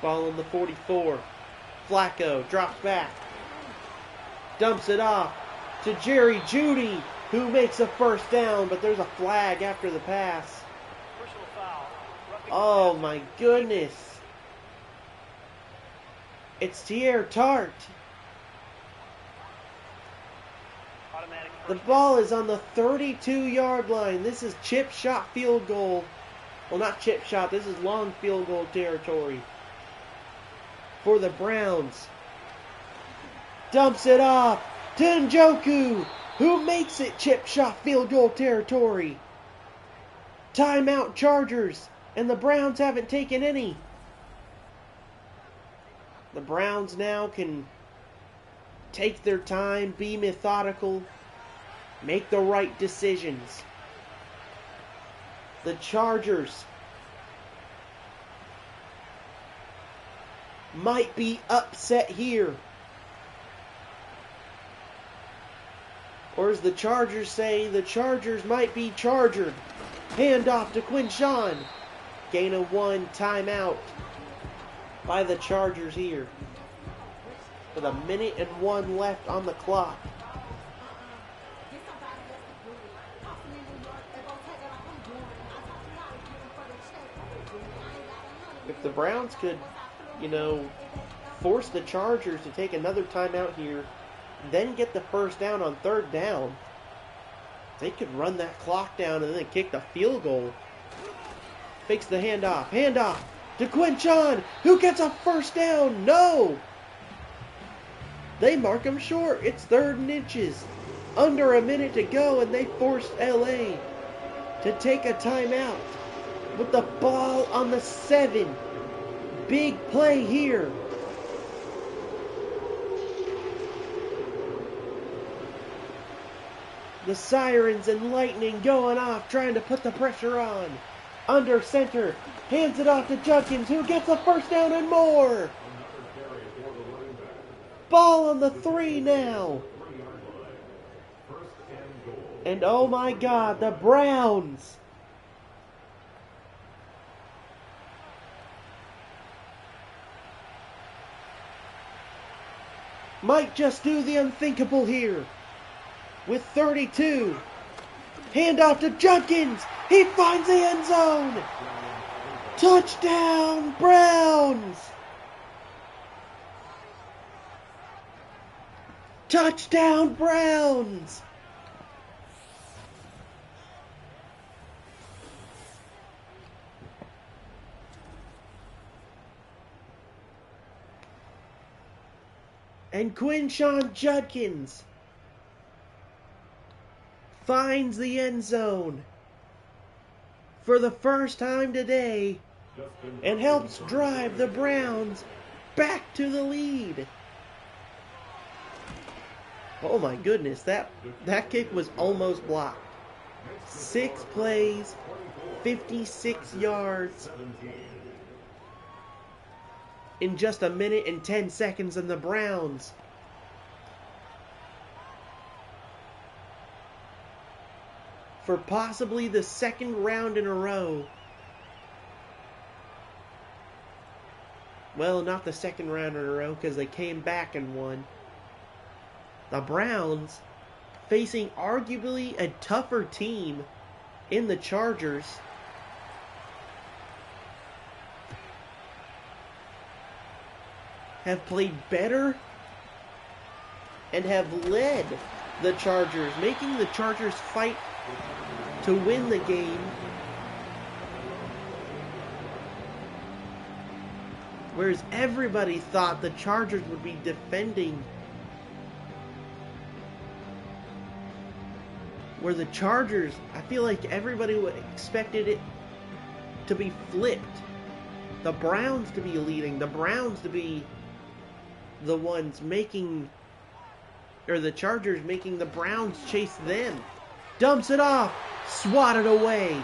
Ball on the 44. Flacco drops back. Dumps it off to Jerry Jeudy, who makes a first down, but there's a flag after the pass. Personal foul. Oh my goodness. It's Tierre Tart. Automatic The first ball is on the 32-yard line. This is chip shot field goal. Well, not chip shot. This is long field goal territory for the Browns. Dumps it off to Njoku, who makes it chip shot field goal territory. Timeout Chargers, and the Browns haven't taken any. The Browns now can take their time, be methodical, make the right decisions. The Chargers might be upset here. Or as the Chargers say, the Chargers might be chargered. Hand off to Quinchon. Gain of 1, timeout by the Chargers here. With 1:01 left on the clock. If the Browns could, force the Chargers to take another timeout here, then get the first down on 3rd down, they could run that clock down and then kick the field goal. Fakes the handoff. Handoff to Quinchon, who gets a first down. No! They mark him short. It's 3rd and inches. Under a minute to go, and they forced LA to take a timeout with the ball on the 7. Big play here. The sirens and lightning going off, trying to put the pressure on. Under center, hands it off to Judkins, who gets a first down and more. Ball on the 3 now. And oh my God, the Browns might just do the unthinkable here. With 32. Handoff to Judkins. He finds the end zone. Touchdown, Browns. Touchdown, Browns. And Quinchon Judkins finds the end zone for the first time today and helps drive the Browns back to the lead. Oh my goodness, that kick was almost blocked. 6 plays, 56 yards in just 1 minute and 10 seconds, and the Browns for possibly the 2nd round in a row. Well, not the 2nd round in a row because they came back and won. The Browns facing arguably a tougher team in the Chargers. Have played better and have led the Chargers, making the Chargers fight to win the game. Whereas everybody thought the Chargers would be defending. Where the Chargers, I feel like everybody expected it to be flipped. The Browns to be leading. The Browns to be the ones making, or the Chargers making the Browns chase them. Dumps it off. Swatted away.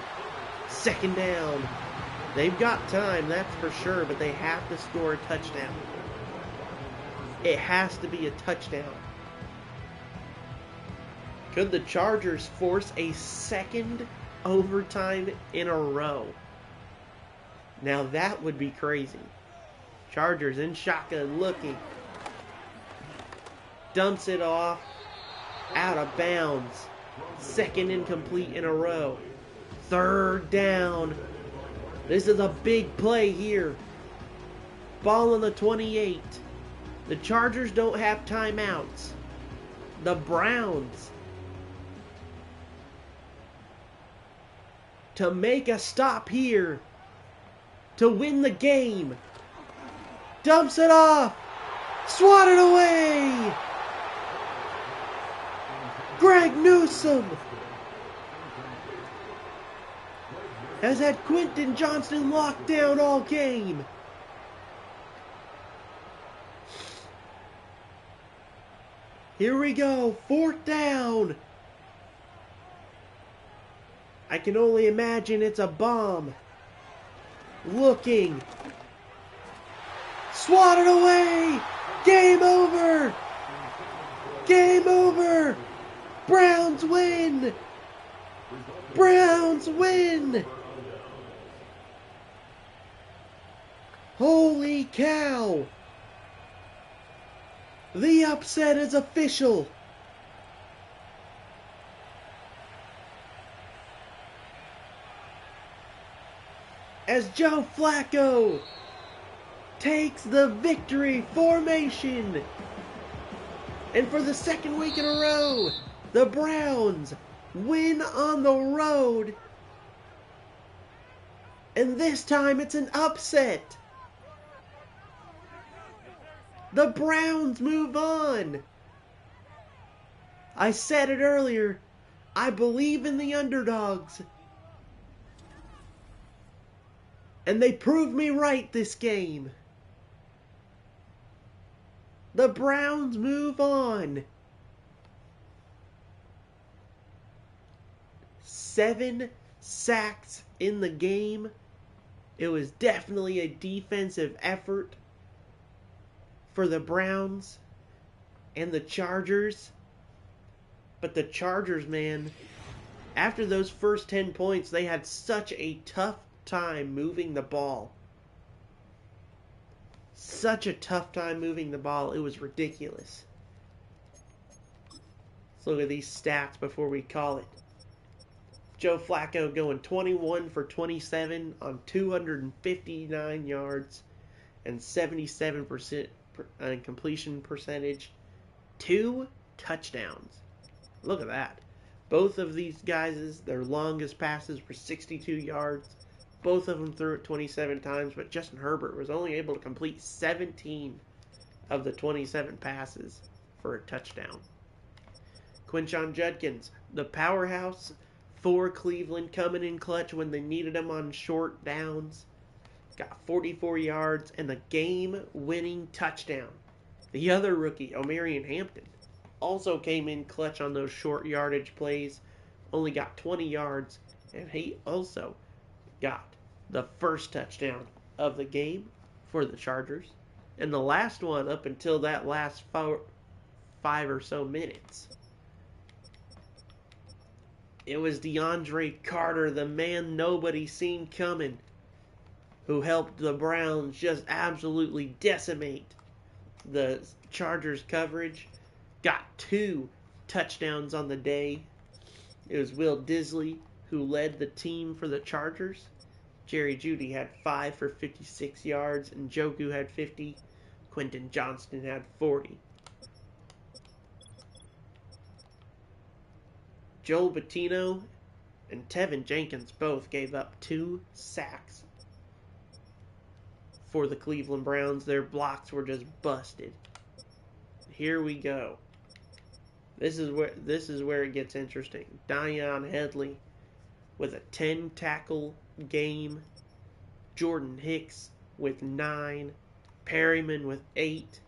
Second down. They've got time, that's for sure, but they have to score a touchdown. It has to be a touchdown. Could the Chargers force a second overtime in a row? Now that would be crazy. Chargers in shotgun looking. Dumps it off. Out of bounds. Second incomplete in a row. Third down. This is a big play here. Ball on the 28. The Chargers don't have timeouts. The Browns, to make a stop here, to win the game. Dumps it off. Swatted away. Greg Newsome has had Quentin Johnston locked down all game. Here we go. Fourth down. I can only imagine it's a bomb. Looking. Swatted away. Game over. Game over. Browns win. Browns win. Holy cow. The upset is official. As Joe Flacco takes the victory formation. And for the second week in a row, the Browns win on the road. And this time it's an upset. The Browns move on. I said it earlier. I believe in the underdogs. And they proved me right this game. The Browns move on. 7 sacks in the game. It was definitely a defensive effort for the Browns and the Chargers. But the Chargers, man, after those first 10 points, they had such a tough time moving the ball. Such a tough time moving the ball. It was ridiculous. Let's look at these stats before we call it. Joe Flacco going 21 for 27 on 259 yards and 77% completion percentage. 2 touchdowns. Look at that. Both of these guys, their longest passes were 62 yards. Both of them threw it 27 times, but Justin Herbert was only able to complete 17 of the 27 passes for a touchdown. Quinshon Judkins, the powerhouse for Cleveland, coming in clutch when they needed him on short downs. Got 44 yards and the game-winning touchdown. The other rookie, Omarion Hampton, also came in clutch on those short yardage plays. Only got 20 yards, and he also got the first touchdown of the game for the Chargers. And the last one up until that last 5 or so minutes. It was DeAndre Carter, the man nobody seen coming, who helped the Browns just absolutely decimate the Chargers coverage. Got 2 touchdowns on the day. It was Will Disley who led the team for the Chargers. Jerry Jeudy had 5 for 56 yards, and Njoku had 50. Quentin Johnston had 40. Joel Bettino and Tevin Jenkins both gave up 2 sacks for the Cleveland Browns. Their blocks were just busted. Here we go. This is where it gets interesting. Dion Headley with a 10 tackle game. Jordan Hicks with 9. Perryman with 8.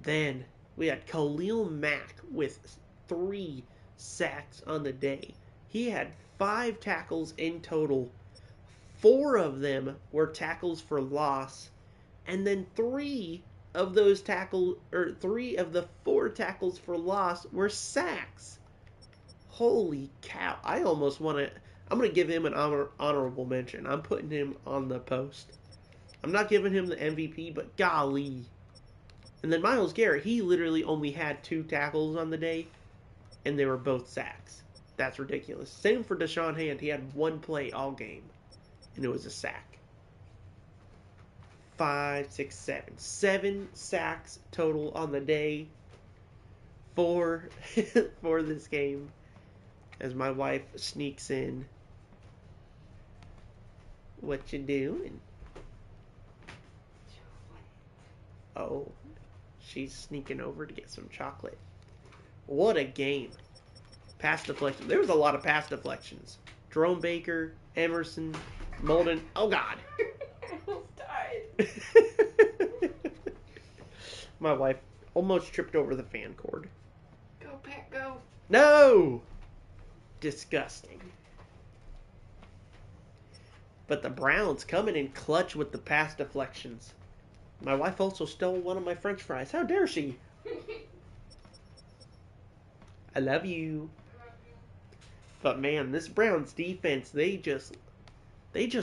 Then we had Khalil Mack with 3 sacks on the day. He had 5 tackles in total. 4 of them were tackles for loss, and then 3 of those tackles, or 3 of the 4 tackles for loss were sacks. Holy cow! I almost want to. I'm going to give him an honorable mention. I'm putting him on the post. I'm not giving him the MVP, but golly. And then Myles Garrett, he literally only had 2 tackles on the day, and they were both sacks. That's ridiculous. Same for Deshaun Hand. He had 1 play all game, and it was a sack. 5, 6, 7. 7 sacks total on the day for this game. As my wife sneaks in. What you doing? Oh, she's sneaking over to get some chocolate. What a game. Pass deflection. There was a lot of pass deflections. Jerome Baker, Emerson, Molden. Oh, God. I almost died. My wife almost tripped over the fan cord. Go, Pat, go. No! Disgusting. But the Browns coming in clutch with the pass deflections. My wife also stole one of my French fries. How dare she? I love you. But man, this Browns defense, they just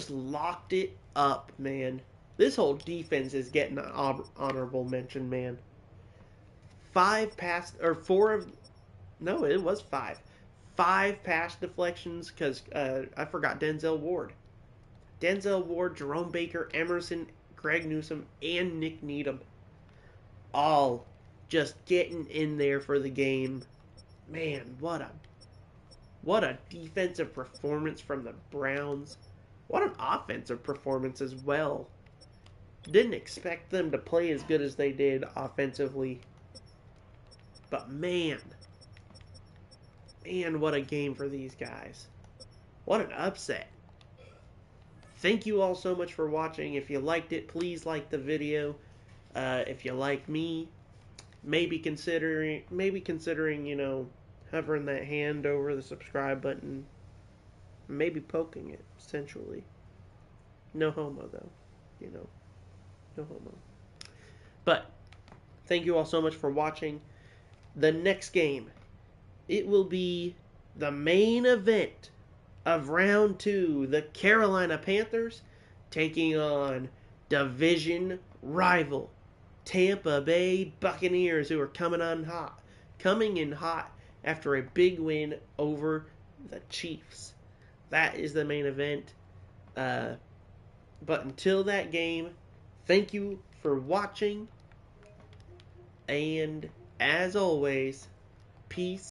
locked it up, man. This whole defense is getting an honorable mention, man. 5 pass deflections because I forgot Denzel Ward. Denzel Ward, Jerome Baker, Emerson, Greg Newsome, and Nick Needham. All just getting in there for the game. Man, what a defensive performance from the Browns. What an offensive performance as well. Didn't expect them to play as good as they did offensively. But man, what a game for these guys. What an upset. Thank you all so much for watching. If you liked it, please like the video. If you like me, maybe considering, hovering that hand over the subscribe button. Maybe poking it, sensually. No homo, though. No homo. But, thank you all so much for watching. The next game, it will be the main event of round 2. The Carolina Panthers taking on division rival Tampa Bay Buccaneers, who are coming in hot after a big win over the Chiefs. That is the main event. But until that game, thank you for watching. And as always, peace